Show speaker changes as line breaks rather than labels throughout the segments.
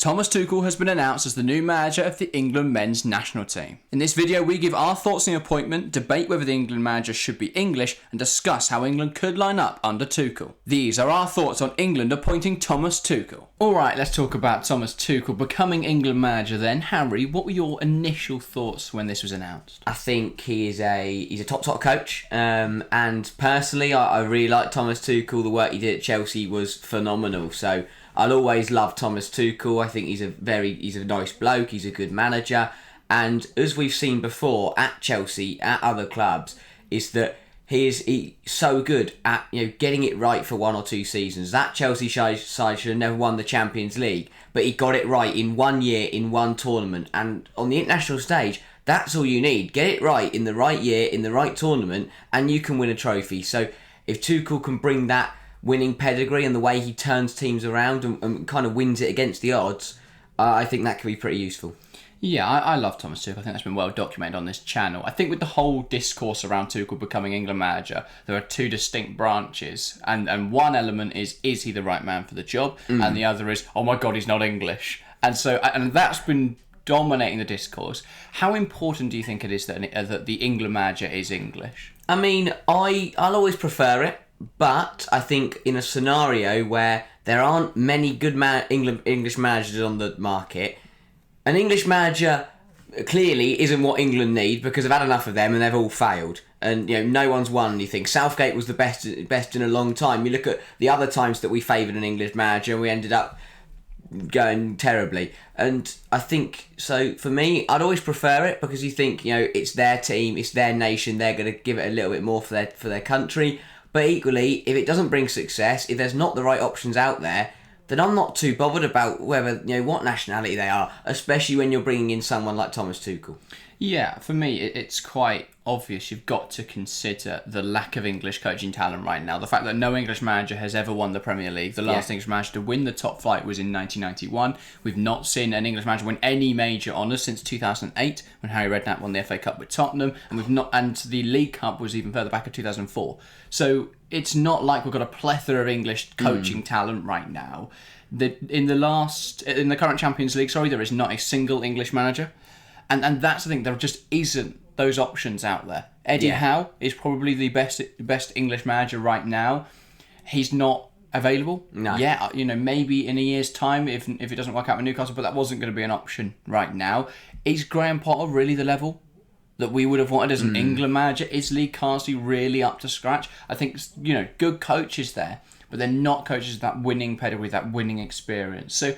Thomas Tuchel has been announced as the new manager of the England men's national team. In this video, we give our thoughts on the appointment, debate whether the England manager should be English, and discuss how England could line up under Tuchel. These are our thoughts on England appointing Thomas Tuchel. Alright, let's talk about Thomas Tuchel becoming England manager then. Harry, what were your initial thoughts when this was announced?
I think he's a top coach, and personally I really like Thomas Tuchel. The work he did at Chelsea was phenomenal, so I'll always love Thomas Tuchel. I think he's a nice bloke, he's a good manager, and as we've seen before at Chelsea, at other clubs, is that he's so good at getting it right for 1 or 2 seasons. That Chelsea side should have never won the Champions League, but he got it right in 1 year, in one tournament, and on the international stage, that's all you need. Get it right in the right year, in the right tournament, and you can win a trophy. So if Tuchel can bring that winning pedigree and the way he turns teams around and kind of wins it against the odds, I think that could be pretty useful.
Yeah, I love Thomas Tuchel. I think that's been well documented on this channel. I think with the whole discourse around Tuchel becoming England manager, there are 2 distinct branches. And one element is he the right man for the job? And the other is, oh my God, he's not English. And that's been dominating the discourse. How important do you think it is that the England manager is English?
I mean, I'll always prefer it. But I think in a scenario where there aren't many good English managers on the market, an English manager clearly isn't what England need, because they've had enough of them and they've all failed. And no one's won anything. Southgate was the best in a long time. You look at the other times that we favoured an English manager and we ended up going terribly. And I think, so for me, I'd always prefer it, because you think, it's their team, it's their nation, they're going to give it a little bit more for their country. But equally, if it doesn't bring success, if there's not the right options out there, then I'm not too bothered about whether what nationality they are, especially when you're bringing in someone like Thomas Tuchel.
Yeah, for me, it's quite obvious. You've got to consider the lack of English coaching talent right now. The fact that no English manager has ever won the Premier League. The last English manager to win the top flight was in 1991. We've not seen an English manager win any major honours since 2008, when Harry Redknapp won the FA Cup with Tottenham, and the League Cup was even further back in 2004. So it's not like we've got a plethora of English coaching talent right now. In the current Champions League, there is not a single English manager. And that's the thing, there just isn't those options out there. Eddie Howe is probably the best English manager right now. He's not available.
No.
Yeah, maybe in a year's time if it doesn't work out with Newcastle, but that wasn't going to be an option right now. Is Graham Potter really the level that we would have wanted as an England manager? Is Lee Carsley really up to scratch? I think, good coaches there, but they're not coaches with that winning pedigree, that winning experience. So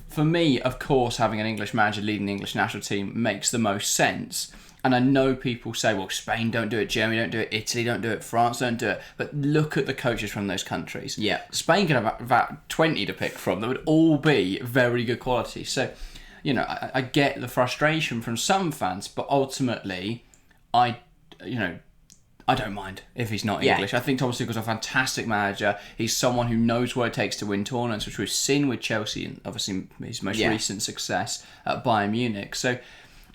for me, of course, having an English manager leading the English national team makes the most sense. And I know people say, well, Spain don't do it, Germany don't do it, Italy don't do it, France don't do it. But look at the coaches from those countries.
Yeah.
Spain can have about 20 to pick from that would all be very good quality. So, I get the frustration from some fans, but ultimately, I don't mind if he's not English. I think Thomas Tuchel's a fantastic manager. He's someone who knows what it takes to win tournaments, which we've seen with Chelsea and obviously his most recent success at Bayern Munich. So,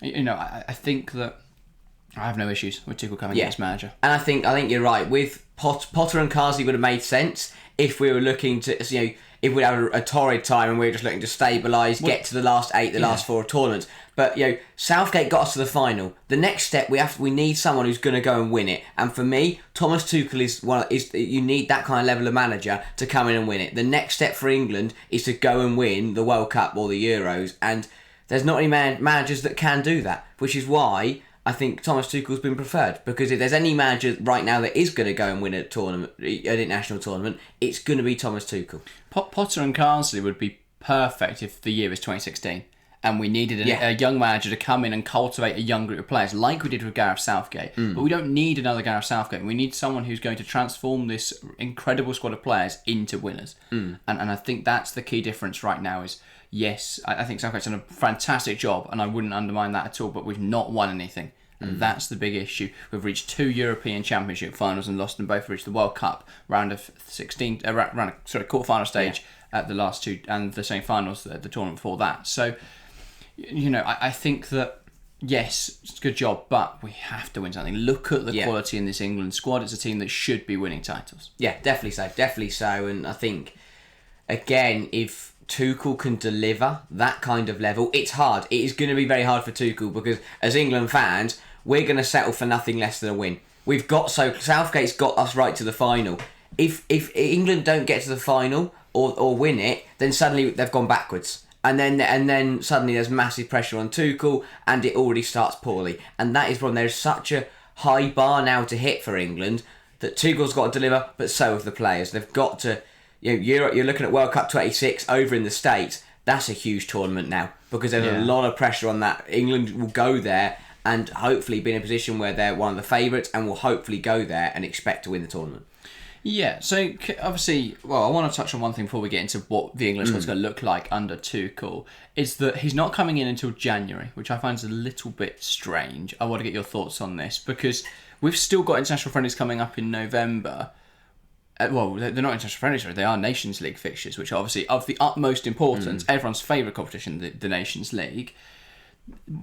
I think that I have no issues with Tuchel coming in as manager.
And I think you're right. With Potter and Carsley would have made sense if we were looking to, if we had a torrid time and we were just looking to stabilise, get to the last 8, last 4 tournaments. But Southgate got us to the final. The next step we need someone who's going to go and win it. And for me, Thomas Tuchel is you need that kind of level of manager to come in and win it. The next step for England is to go and win the World Cup or the Euros, and there's not any managers that can do that, which is why I think Thomas Tuchel's been preferred, because if there's any manager right now that is going to go and win an international tournament, it's going to be Thomas Tuchel.
Potter and Carsley would be perfect if the year was 2016 and we needed a young manager to come in and cultivate a young group of players like we did with Gareth Southgate. But we don't need another Gareth Southgate. We need someone who's going to transform this incredible squad of players into winners. And I think that's the key difference right now is, yes, I think Southgate's done a fantastic job, and I wouldn't undermine that at all, but we've not won anything. And that's the big issue. We've reached 2 European Championship finals and lost them both. Reached the World Cup round of 16, quarterfinal stage at the last 2, and the semi-finals, the tournament before that. So, I think that, yes, it's a good job, but we have to win something. Look at the quality in this England squad. It's a team that should be winning titles.
Yeah, definitely so. And I think, again, if Tuchel can deliver that kind of level. It's hard. It is going to be very hard for Tuchel because as England fans, we're going to settle for nothing less than a win. Southgate's got us right to the final. If England don't get to the final or win it, then suddenly they've gone backwards. And then suddenly there's massive pressure on Tuchel and it already starts poorly. And that is when there's such a high bar now to hit for England that Tuchel's got to deliver, but so have the players. They've got to... You're looking at World Cup 26 over in the States. That's a huge tournament now because there's a lot of pressure on that. England will go there and hopefully be in a position where they're one of the favourites and will hopefully go there and expect to win the tournament.
Yeah, so obviously, I want to touch on one thing before we get into what the English squad's going to look like under Tuchel, is that he's not coming in until January, which I find is a little bit strange. I want to get your thoughts on this because we've still got international friendlies coming up in November. They're not international friendlies, they are Nations League fixtures, which are obviously of the utmost importance. Everyone's favourite competition, the Nations League.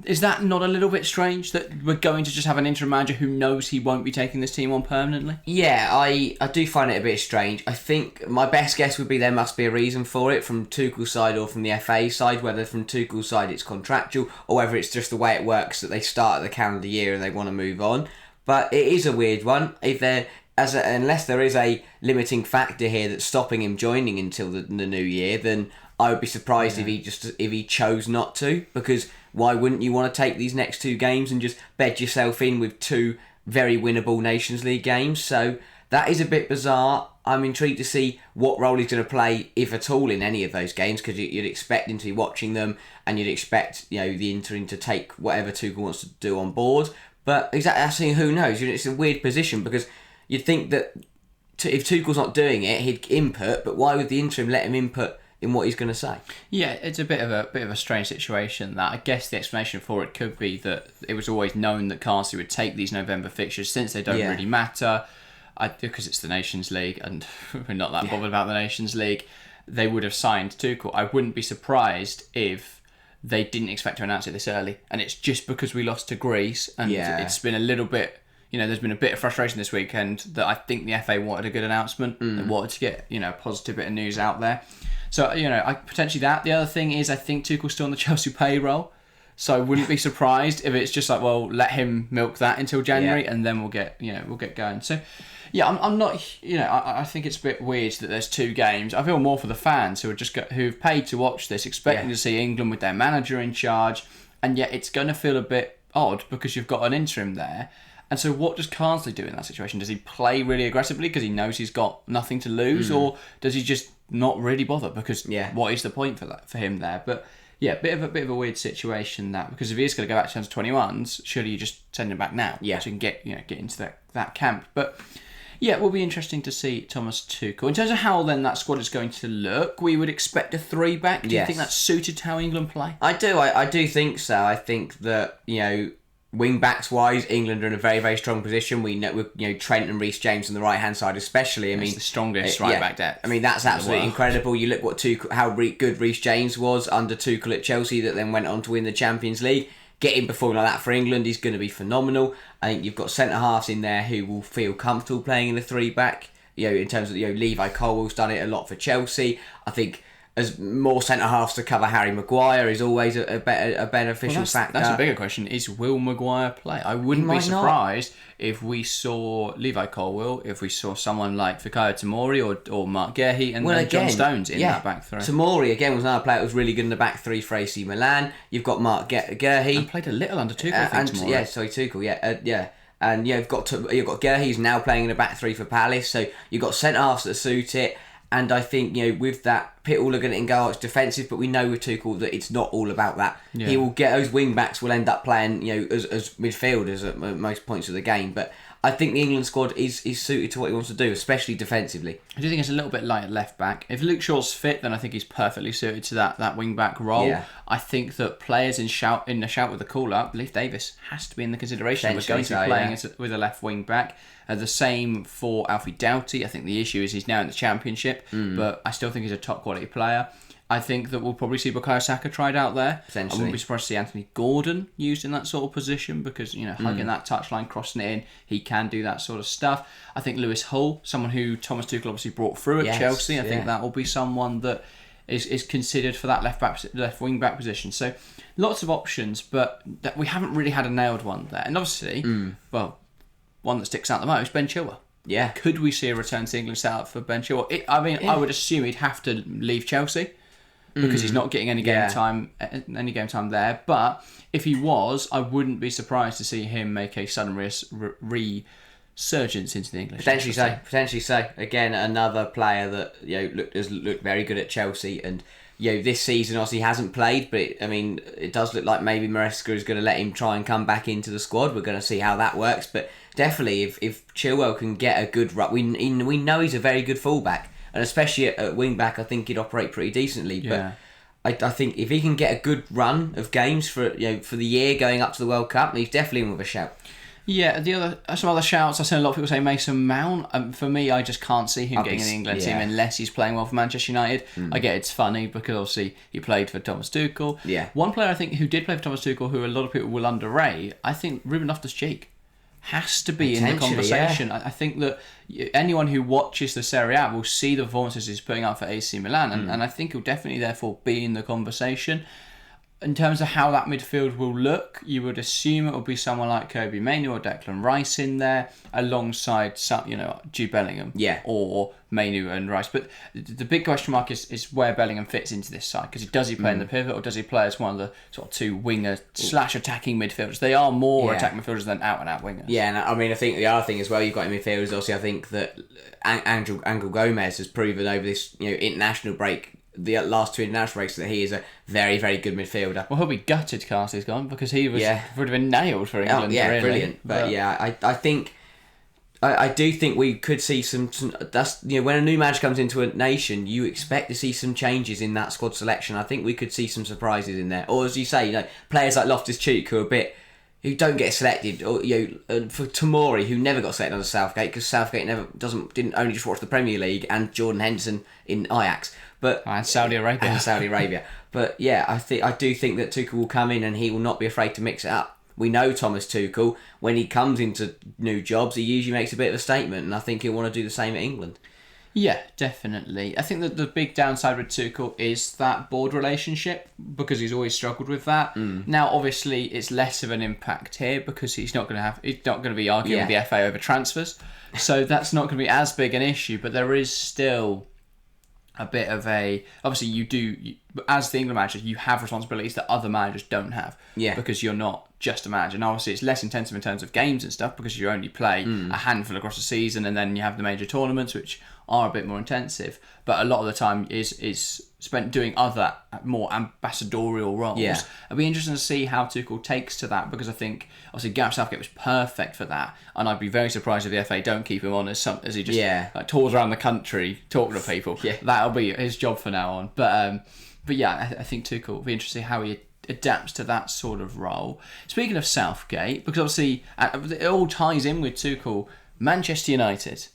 Is that not a little bit strange that we're going to just have an interim manager who knows he won't be taking this team on permanently?
Yeah, I do find it a bit strange. I think my best guess would be there must be a reason for it from Tuchel's side or from the FA side, whether from Tuchel's side it's contractual or whether it's just the way it works that they start at the calendar year and they want to move on. But it is a weird one. Unless there is a limiting factor here that's stopping him joining until the new year, then I would be surprised if he chose not to, because why wouldn't you want to take these next two games and just bed yourself in with two very winnable Nations League games? So that is a bit bizarre. I'm intrigued to see what role he's going to play, if at all, in any of those games, because you'd expect him to be watching them and you'd expect the interim to take whatever Tuchel wants to do on board. But exactly, who knows? It's a weird position because you'd think that if Tuchel's not doing it, he'd input, but why would the interim let him input in what he's going to say? Yeah,
it's a bit of a strange situation. That I guess the explanation for it could be that it was always known that Carsley would take these November fixtures since they don't really matter. Because it's the Nations League and we're not that bothered about the Nations League, they would have signed Tuchel. I wouldn't be surprised if they didn't expect to announce it this early, and it's just because we lost to Greece, and it's been a little bit. There's been a bit of frustration this weekend that I think the FA wanted a good announcement and wanted to get, a positive bit of news out there. So, potentially that. The other thing is I think Tuchel's still on the Chelsea payroll. So I wouldn't be surprised if it's just like, well, let him milk that until January and then we'll get going. So, I'm not, I think it's a bit weird that there's two games. I feel more for the fans who've paid to watch this, expecting to see England with their manager in charge, and yet it's going to feel a bit odd because you've got an interim there. And so what does Carsley do in that situation? Does he play really aggressively because he knows he's got nothing to lose, or does he just not really bother because what is the point for him there? But bit of a weird situation that, because if he is going to go back to under 21s, surely you just send him back now, so you can get into that camp. But it will be interesting to see Thomas Tuchel. In terms of how then that squad is going to look, we would expect a 3-back. Do you think that's suited to how England play?
I do. I do think so. I think that wing backs wise, England are in a very, very strong position. We know, Trent and Reece James on the right hand side, especially.
It's the strongest right back depth.
That's absolutely incredible. You look how good Reece James was under Tuchel at Chelsea, that then went on to win the Champions League. Getting performing like that for England is going to be phenomenal. I think you've got centre halves in there who will feel comfortable playing in the 3-back. In terms of Levi Colwell's done it a lot for Chelsea. I think as more centre halves to cover Harry Maguire is always a beneficial factor.
That's a bigger question. Is Will Maguire play? I wouldn't be surprised if we saw Levi Colwill, if we saw someone like Fikayo Tomori or Mark Guehi and John Stones in that back three.
Tomori again was another player that was really good in the back three for AC Milan. You've got Mark Guehi.
And played a little under Tuchel, I think, Tomori.
Tuchel, And you've got Guehi, who's now playing in the back three for Palace. So you've got centre halves that suit it. And I think, with that, Pitt will look at it and go, it's defensive, but we know with Tuchel that it's not all about that. Yeah. He will get those wing-backs, will end up playing, as midfielders at most points of the game. But I think the England squad is suited to what he wants to do, especially defensively.
I do think it's a little bit light at left-back. If Luke Shaw's fit, then I think he's perfectly suited to that wing-back role. Yeah. I think that players in the shout with the call-up, Leif Davis has to be in the consideration. We're going to be playing with a left wing-back. The same for Alfie Doughty. I think the issue is he's now in the Championship, but I still think he's a top quality player. I think that we'll probably see Bukayo Saka tried out there. I wouldn't be surprised to see Anthony Gordon used in that sort of position because, hugging that touchline, crossing it in, he can do that sort of stuff. I think Lewis Hull, someone who Thomas Tuchel obviously brought through at Chelsea, I think that will be someone that is considered for that left wing back position. So lots of options, but we haven't really had a nailed one there. And obviously, well, one that sticks out the most, Ben Chilwell.
Yeah.
Could we see a return to England setup for Ben Chilwell? I would assume he'd have to leave Chelsea because he's not getting any game time there. But if he was, I wouldn't be surprised to see him make a sudden resurgence into the English.
Potentially so. Again, another player that has looked very good at Chelsea, and this season obviously hasn't played, but it does look like maybe Maresca is going to let him try and come back into the squad. We're going to see how that works, but definitely if Chilwell can get a good run, we know he's a very good fullback, and especially at wing back, I think he'd operate pretty decently.
Yeah.
But I think if he can get a good run of games for the year going up to the World Cup, he's definitely in with a shout.
Yeah, some other shouts. I've seen a lot of people say Mason Mount. For me, I just can't see him getting in the England team unless he's playing well for Manchester United. I get it's funny because obviously he played for Thomas Tuchel.
Yeah.
One player I think who did play for Thomas Tuchel, who a lot of people will underrate, I think Ruben Loftus-Cheek has to be in the conversation. Yeah. I think that anyone who watches the Serie A will see the performances he's putting up for AC Milan, and I think he'll definitely therefore be in the conversation. In terms of how that midfield will look, you would assume it will be someone like Kobe Mainoo or Declan Rice in there, alongside Jude Bellingham, or Mainoo and Rice. But the big question mark is where Bellingham fits into this side, because does he play in the pivot or does he play as one of the sort of two winger / attacking midfielders? They are more attacking midfielders than out and out wingers.
Yeah, and I think the other thing as well you've got in midfielders. Obviously, I think that Angel Gomez has proven over this international break. The last two international breaks that he is a very, very good midfielder.
Well, he'll be gutted Carty's gone because he would have been nailed for England.
Yeah,
really.
Brilliant. But I think I do think we could see some that's when a new manager comes into a nation, you expect to see some changes in that squad selection. I think we could see some surprises in there, or as you say, players like Loftus-Cheek who don't get selected, or for Tomori, who never got selected under Southgate because Southgate didn't only just watch the Premier League, and Jordan Henderson in Ajax.
And Saudi Arabia.
But yeah, I do think that Tuchel will come in and he will not be afraid to mix it up. We know Thomas Tuchel, when he comes into new jobs, he usually makes a bit of a statement, and I think he'll want to do the same at England.
Yeah, definitely. I think that the big downside with Tuchel is that board relationship, because he's always struggled with that. Now, obviously, it's less of an impact here because he's not going to be arguing with the FA over transfers, so that's not going to be as big an issue. But there is still a bit of obviously as the England manager, you have responsibilities that other managers don't have. Yeah. Because you're not just a manager. And obviously it's less intensive in terms of games and stuff because you only play a handful across the season, and then you have the major tournaments which are a bit more intensive. But a lot of the time is spent doing other more ambassadorial roles. Yeah. It'll be interesting to see how Tuchel takes to that, because I think obviously Gareth Southgate was perfect for that, and I'd be very surprised if the FA don't keep him on as he just tours around the country talking to people. Yeah. That'll be his job from now on. But yeah, I think Tuchel will be interesting how he adapts to that sort of role. Speaking of Southgate, because obviously it all ties in with Tuchel, Manchester United.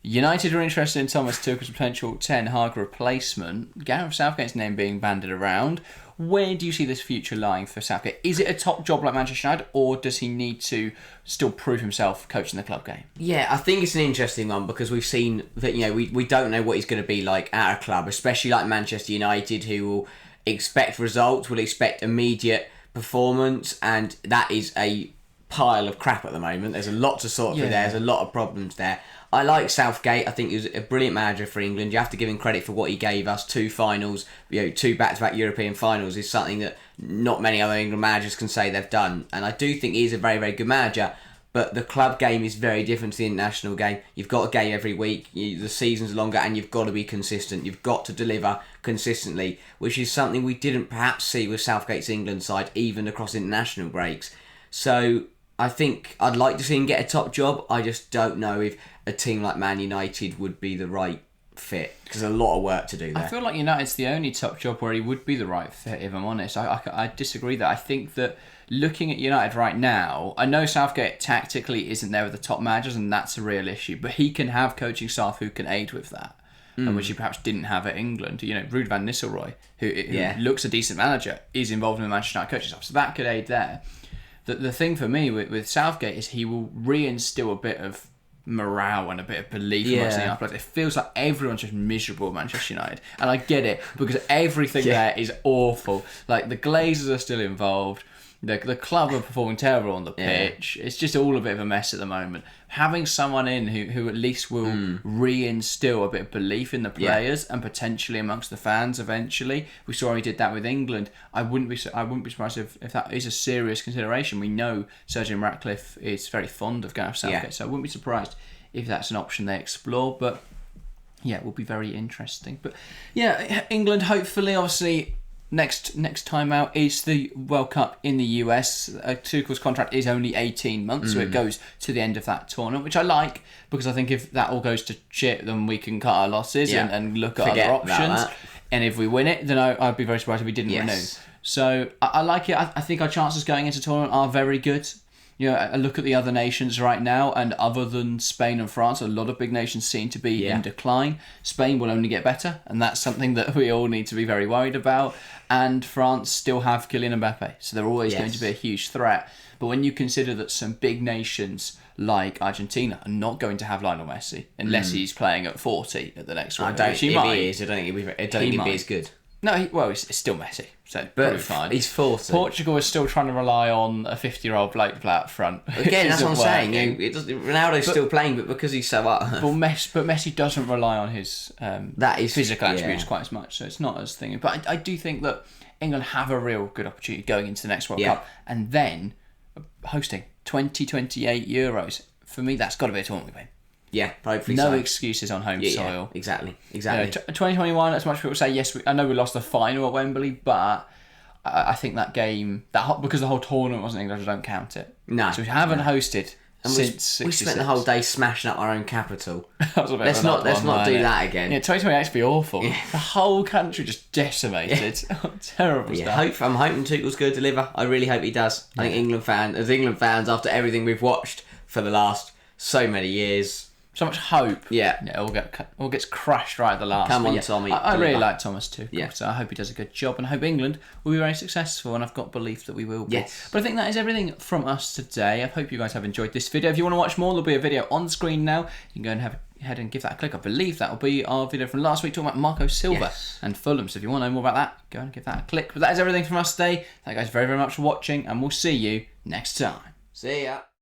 United are interested in Thomas Tuchel's potential Ten Hag replacement. Gareth Southgate's name being bandied around. Where do you see this future lying for Southgate? Is it a top job like Manchester United, or does he need to still prove himself coaching the club game?
Yeah, I think it's an interesting one, because we've seen that we don't know what he's going to be like at a club, especially like Manchester United, who will expect results, will expect immediate performance, and that is a pile of crap at the moment. There's a lot to sort through there. There's a lot of problems there. I like Southgate. I think he was a brilliant manager for England. You have to give him credit for what he gave us. 2 finals, 2 back-to-back European finals is something that not many other England managers can say they've done. And I do think he's a very, very good manager. But the club game is very different to the international game. You've got a game every week. The season's longer, and you've got to be consistent. You've got to deliver consistently, which is something we didn't perhaps see with Southgate's England side, even across international breaks. So I think I'd like to see him get a top job. I just don't know if a team like Man United would be the right fit, because there's a lot of work to do there.
I feel like United's the only top job where he would be the right fit, if I'm honest. I disagree that. I think that looking at United right now, I know Southgate tactically isn't there with the top managers, and that's a real issue, but he can have coaching staff who can aid with that, and which he perhaps didn't have at England. Ruud van Nistelrooy, who looks a decent manager, is involved in the Manchester United coaching staff, so that could aid there. The thing for me with Southgate is he will reinstill a bit of morale and a bit of belief amongst the young players. It feels like everyone's just miserable at Manchester United, and I get it because everything there is awful. Like the Glazers are still involved. The club are performing terrible on the pitch. It's just all a bit of a mess at the moment. Having someone in who at least will reinstill a bit of belief in the players and potentially amongst the fans eventually. We saw he did that with England. I wouldn't be surprised if that is a serious consideration. We know Sir Jim Ratcliffe is very fond of Gareth Southgate, so I wouldn't be surprised if that's an option they explore. But yeah, it will be very interesting. But yeah, England hopefully, obviously. Next time out is the World Cup in the US. Tuchel's contract is only 18 months, so it goes to the end of that tournament, which I like because I think if that all goes to shit, then we can cut our losses and look at other options. And if we win it, then I'd be very surprised if we didn't renew. So I like it. I think our chances going into the tournament are very good. You know, I look at the other nations right now, and other than Spain and France, a lot of big nations seem to be in decline. Spain will only get better, and that's something that we all need to be very worried about. And France still have Kylian Mbappe, so they're always going to be a huge threat. But when you consider that some big nations like Argentina are not going to have Lionel Messi, unless he's playing at 40 at the next one.
I don't think he is. I don't think he'll be as good.
No, it's still Messi, so probably fine.
He's 40.
Portugal is still trying to rely on a 50-year-old Blake to play up front.
Again, that's what I'm saying. Ronaldo's still playing, but because he's so up.
But Messi doesn't rely on his physical attributes quite as much, so it's not as thing. But I do think that England have a real good opportunity going into the next World Cup, and then hosting 2028 Euros. For me, that's got to be a tournament we win.
Yeah, hopefully
no excuses on home soil.
Exactly.
2021, as much people say, yes, I know we lost the final at Wembley, but I think that game, because the whole tournament wasn't English, I don't count it.
No.
So we haven't hosted since
we spent the whole day smashing up our own capital.
Let's
not do that again.
Yeah, 2028 would be awful. Yeah. The whole country just decimated. Terrible stuff.
I'm hoping Tuchel's going to deliver. I really hope he does. I think England fans, after everything we've watched for the last so many years,
so much hope.
Yeah,
it all gets crushed right at the last.
Come on, Tommy.
I really like Thomas Tuchel, so I hope he does a good job, and I hope England will be very successful, and I've got belief that we will be.
Yes.
But I think that is everything from us today. I hope you guys have enjoyed this video. If you want to watch more, there'll be a video on screen now. You can go and have ahead and give that a click. I believe that will be our video from last week talking about Marco Silva and Fulham. So if you want to know more about that, go and give that a click. But that is everything from us today. Thank you guys very, very much for watching, and we'll see you next time.
See ya.